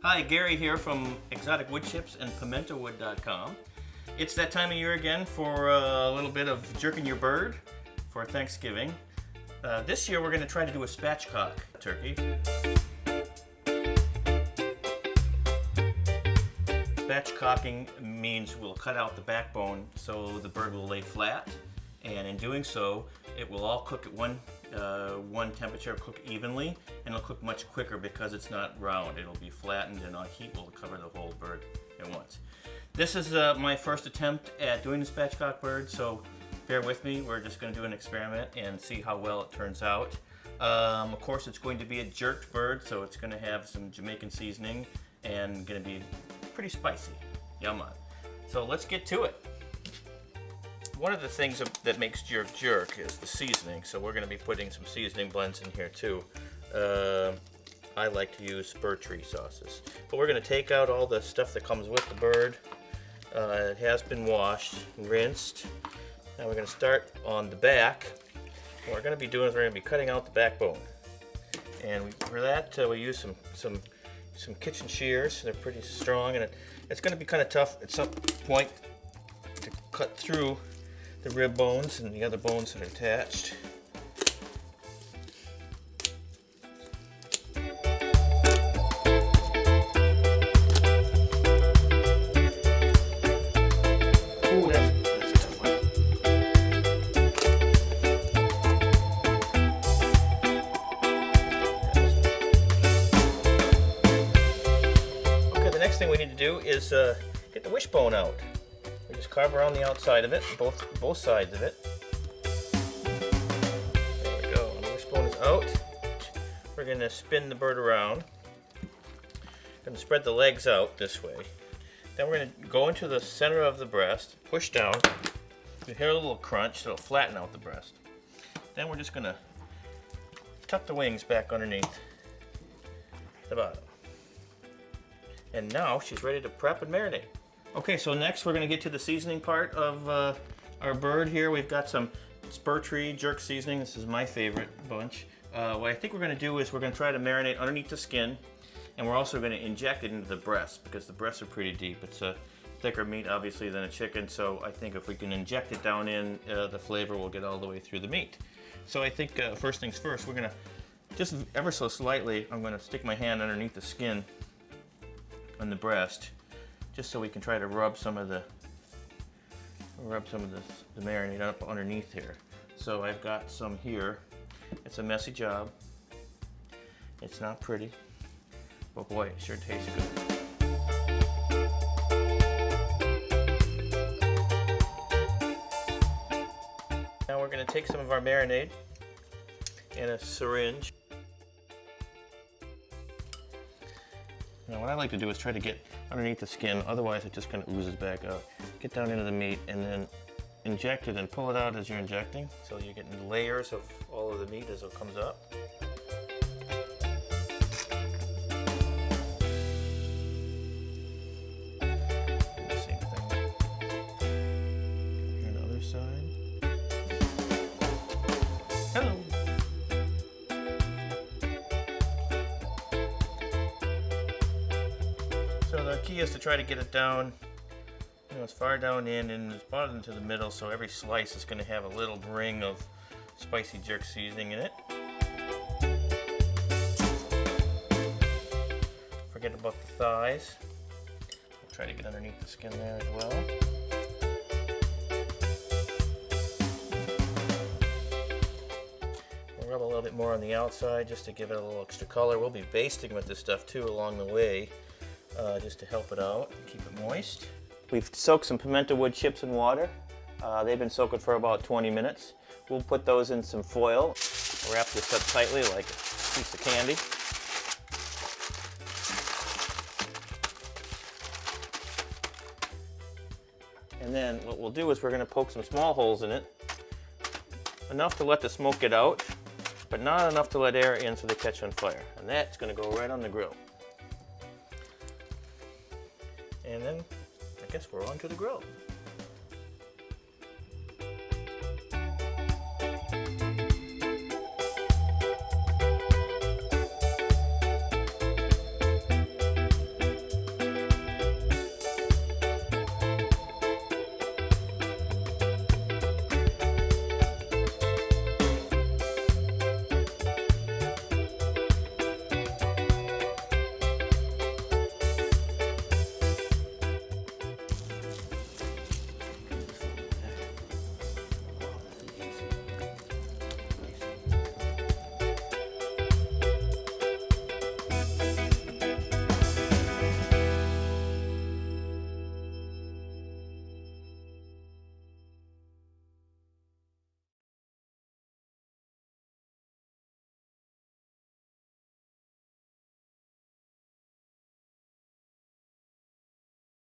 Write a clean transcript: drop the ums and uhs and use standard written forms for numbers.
Hi, Gary here from Exotic Wood Chips and PimentoWood.com. It's that time of year again for a little bit of jerking your bird for Thanksgiving. This year we're going to try to do a spatchcock turkey. Spatchcocking means we'll cut out the backbone so the bird will lay flat, and in doing so it will all cook at one temperature, cook evenly, and it'll cook much quicker because it's not round. It'll be flattened and our heat will cover the whole bird at once. This is my first attempt at doing the spatchcock bird, so bear with me. We're just going to do an experiment and see how well it turns out. Of course, it's going to be a jerked bird, so it's going to have some Jamaican seasoning and going to be pretty spicy. Yum on. So let's get to it. One of the things that makes jerk is the seasoning, so we're going to be putting some seasoning blends in here too. I like to use spur tree sauces, but we're going to take out all the stuff that comes with the bird. It has been washed and rinsed. Now we're going to start on the back. What we're going to be doing is we're going to be cutting out the backbone, and for that we use some kitchen shears. They're pretty strong, and it's going to be kind of tough at some point to cut through the rib bones and the other bones that are attached. Ooh, that's a tough one. Okay, the next thing we need to do is get the wishbone out. We just carve around the outside of it, both sides of it. There we go. The wishbone is out. We're going to spin the bird around. Going to spread the legs out this way. Then we're going to go into the center of the breast, push down. You hear a little crunch, so it'll flatten out the breast. Then we're just going to tuck the wings back underneath the bottom. And now she's ready to prep and marinate. Okay, so next we're going to get to the seasoning part of our bird here. We've got some spur tree jerk seasoning. This is my favorite bunch. What I think we're going to do is we're going to try to marinate underneath the skin, and we're also going to inject it into the breast because the breasts are pretty deep. It's a thicker meat, obviously, than a chicken, so I think if we can inject it down in, the flavor will get all the way through the meat. So I think first things first, we're going to, just ever so slightly, I'm going to stick my hand underneath the skin on the breast, just so we can try to rub some of the marinade up underneath here. So I've got some here. It's a messy job. It's not pretty, but boy, it sure tastes good. Now we're going to take some of our marinade in a syringe. Now what I like to do is try to get underneath the skin, otherwise it just kind of oozes back out. Get down into the meat and then inject it and pull it out as you're injecting, so you're getting layers of all of the meat as it comes up. Do the same thing here on the other side. Hello! So the key is to try to get it down, as far down in and as bottom to the middle, so every slice is going to have a little ring of spicy jerk seasoning in it. Forget about the thighs. We'll try to get underneath the skin there as well. We'll rub a little bit more on the outside just to give it a little extra color. We'll be basting with this stuff too along the way. Just to help it out, keep it moist. We've soaked some pimento wood chips in water. They've been soaking for about 20 minutes. We'll put those in some foil, wrap this up tightly like a piece of candy. And then what we'll do is we're going to poke some small holes in it, enough to let the smoke get out, but not enough to let air in so they catch on fire. And that's going to go right on the grill. And then I guess we're on to the grill.